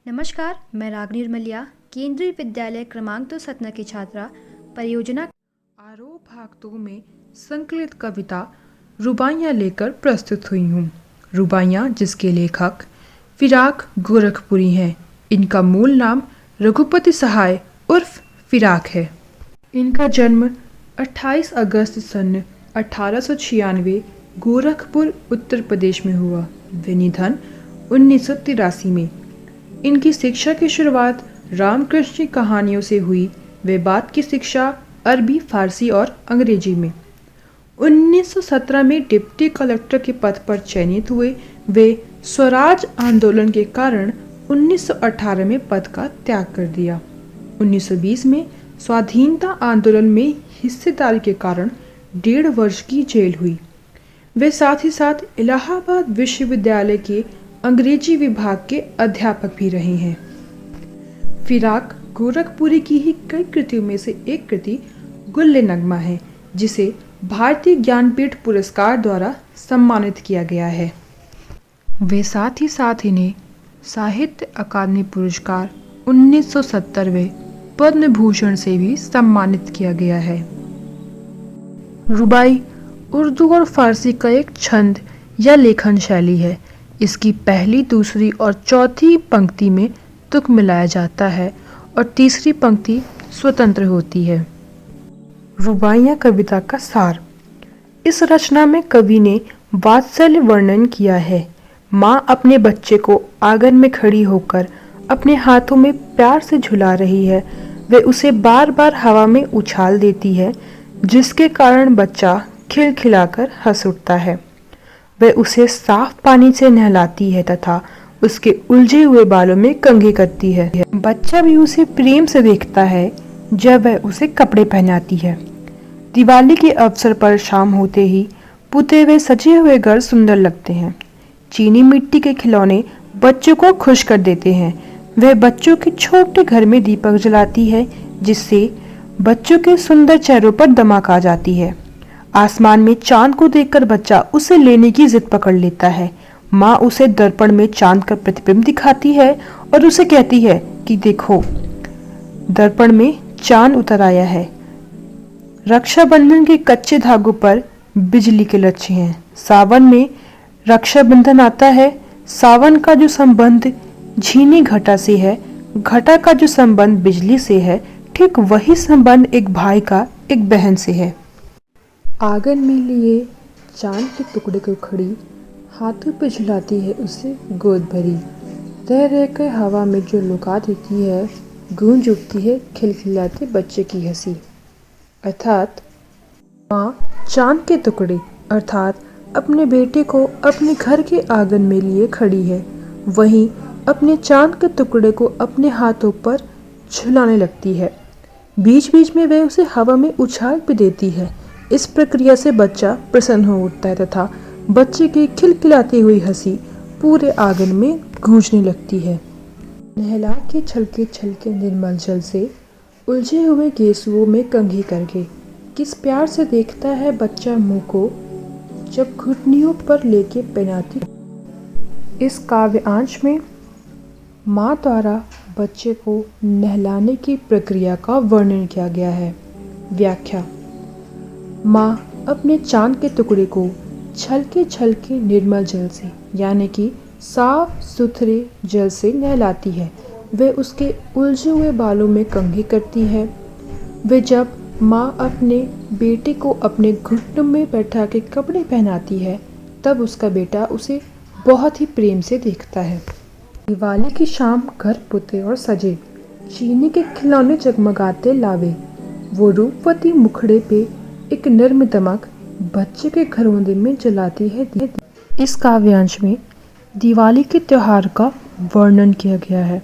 नमस्कार, मैं रागनी मलिया केंद्रीय विद्यालय क्रमांक 2 सतना की छात्रा परियोजना आरोह भाग 2 में संकलित कविता रुबाइयाँ लेकर प्रस्तुत हुई हूँ। रुबाइयाँ जिसके लेखक फिराक गोरखपुरी हैं। इनका मूल नाम रघुपति सहाय उर्फ फिराक है। इनका जन्म 28 अगस्त सन 1896 गोरखपुर उत्तर प्रदेश में हुआ। वे निधन 1983 में। इनकी शिक्षा की शुरुआत रामकृष्ण की कहानियों से हुई। वे बाद की शिक्षा अरबी, फारसी और अंग्रेजी में। 1917 में डिप्टी कलेक्टर के पद पर चयनित हुए। वे स्वराज आंदोलन के कारण 1918 में पद का त्याग कर दिया। 1920 में स्वाधीनता आंदोलन में हिस्सेदारी के कारण 1.5 वर्ष की जेल हुई। वे साथ ही साथ इलाहाबाद विश्वविद्यालय के अंग्रेजी विभाग के अध्यापक भी रहे हैं। फिराक गोरखपुरी की ही कई कृतियों में से एक कृति गुल-ए-नगमा है, जिसे भारतीय ज्ञानपीठ पुरस्कार द्वारा सम्मानित किया गया है। वे साथ ही साथ इन्हें साहित्य अकादमी पुरस्कार 1970वें पद्म भूषण से भी सम्मानित किया गया है। रुबाई उर्दू और फारसी का एक छंद या लेखन शैली है। इसकी पहली, दूसरी और चौथी पंक्ति में तुक मिलाया जाता है और तीसरी पंक्ति स्वतंत्र होती है। रुबाइयाँ कविता का सार। इस रचना में कवि ने वात्सल्य वर्णन किया है। माँ अपने बच्चे को आंगन में खड़ी होकर अपने हाथों में प्यार से झुला रही है। वे उसे बार बार हवा में उछाल देती है, जिसके कारण बच्चा खिलखिलाकर हंस उठता है। वह उसे साफ पानी से नहलाती है तथा उसके उलझे हुए बालों में कंघी करती है। बच्चा भी उसे प्रेम से देखता है जब वह उसे कपड़े पहनाती है। दिवाली के अवसर पर शाम होते ही पुते हुए सजे हुए घर सुंदर लगते हैं। चीनी मिट्टी के खिलौने बच्चों को खुश कर देते हैं। वह बच्चों के छोटे घर में दीपक जलाती है, जिससे बच्चों के सुंदर चेहरों पर दमक आ जाती है। आसमान में चांद को देखकर बच्चा उसे लेने की जिद पकड़ लेता है। माँ उसे दर्पण में चांद का प्रतिबिंब दिखाती है और उसे कहती है कि देखो, दर्पण में चांद उतर आया है। रक्षाबंधन के कच्चे धागों पर बिजली के लच्छे हैं। सावन में रक्षाबंधन आता है। सावन का जो संबंध झीनी घटा से है, घटा का जो संबंध बिजली से है, ठीक वही संबंध एक भाई का एक बहन से है। आंगन में लिए चांद के टुकड़े को खड़ी हाथों पे झुलाती है उसे गोद भरी। रह रहकर हवा में जो लुका देती है, गूंज उठती है खिलखिलाते बच्चे की हंसी। अर्थात माँ चांद के टुकड़े अर्थात अपने बेटे को अपने घर के आंगन में लिए खड़ी है, वहीं अपने चांद के टुकड़े को अपने हाथों पर झुलाने लगती है। बीच बीच में वह उसे हवा में उछाल भी देती है। इस प्रक्रिया से बच्चा प्रसन्न हो उठता है तथा बच्चे की खिलखिलाती हुई हंसी पूरे आंगन में गूंजने लगती है। नहला के छलके छलके निर्मल जल से उलझे हुए गेसुओं में कंघी करके किस प्यार से देखता है बच्चा मुँह को, जब घुटनियों पर लेके पहनाती। इस काव्यांश में माँ द्वारा बच्चे को नहलाने की प्रक्रिया का वर्णन किया गया है। व्याख्या। माँ अपने चांद के टुकड़े को छलके छलके निर्मल जल से यानी कि साफ सुथरे जल से नहलाती है। वह उसके उलझे हुए बालों में कंघी करती है। वे जब माँ अपने बेटे को अपने घुटनों में बैठा के कपड़े पहनाती है, तब उसका बेटा उसे बहुत ही प्रेम से देखता है। दिवाली की शाम घर पुते और सजे, चीनी के खिलौने जगमगाते लावे, वो रूपवती मुखड़े पे एक नर्म दमक बच्चे के घरौंदे में जलाती है। इस काव्यांश में दिवाली के त्योहार का वर्णन किया गया है।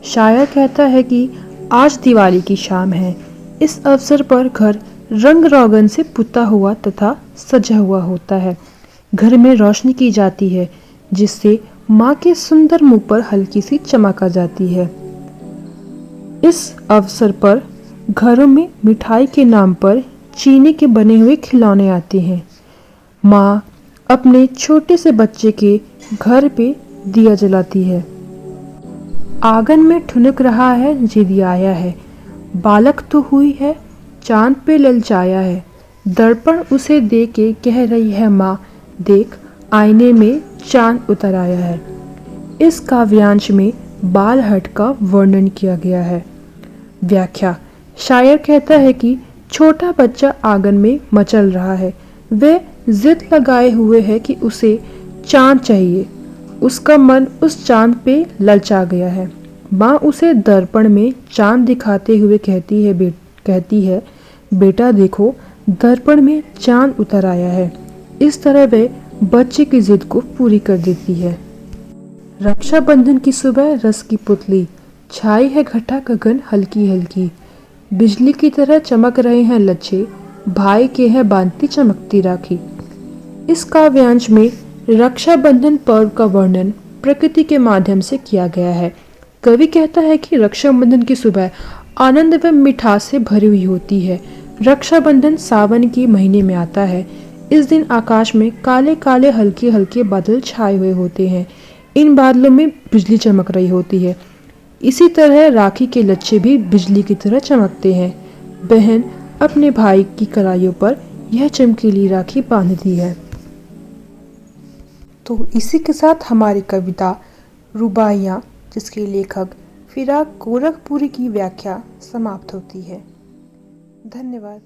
शायर कहता है कि आज दिवाली की शाम है। इस अवसर पर घर रंग रोगन से पुता हुआ तथा सजा हुआ होता है। घर में रोशनी की जाती है, जिससे माँ के सुंदर मुंह पर हल्की सी चमक आ जाती है। इस अवसर पर घरों में मिठाई के नाम पर चीनी के बने हुए खिलौने आते हैं। माँ अपने छोटे से बच्चे के घर पे दिया जलाती है। आंगन में ठुनक रहा है जिदियाया है, बालक तो हुई है चांद पे ललचाया है। दर्पण उसे दे के कह रही है माँ, देख आईने में चांद उतर आया है। इस काव्यांश में बालहट का वर्णन किया गया है। व्याख्या: शायर कहता है कि छोटा बच्चा आंगन में मचल रहा है। वह जिद लगाए हुए है कि उसे चांद चाहिए। उसका मन उस चांद पे ललचा गया है। माँ उसे दर्पण में चांद दिखाते हुए कहती है बेटा देखो, दर्पण में चांद उतर आया है। इस तरह वह बच्चे की जिद को पूरी कर देती है। रक्षाबंधन की सुबह रस की पुतली, छाई है घटा गगन हल्की हल्की। बिजली की तरह चमक रहे हैं लच्छे, भाई के है बांधती चमकती राखी। इस काव्यांश में रक्षाबंधन पर्व का वर्णन प्रकृति के माध्यम से किया गया है। कवि कहता है कि रक्षाबंधन की सुबह आनंद व मिठास से भरी हुई होती है। रक्षाबंधन सावन के महीने में आता है। इस दिन आकाश में काले काले हल्के हल्के बादल छाए हुए होते हैं। इन बादलों में बिजली चमक रही होती है। इसी तरह राखी के लच्छे भी बिजली की तरह चमकते हैं। बहन अपने भाई की कलाइयों पर यह चमकीली राखी बांधती है। तो इसी के साथ हमारी कविता रुबाइयाँ, जिसके लेखक फिराक गोरखपुरी की व्याख्या समाप्त होती है। धन्यवाद।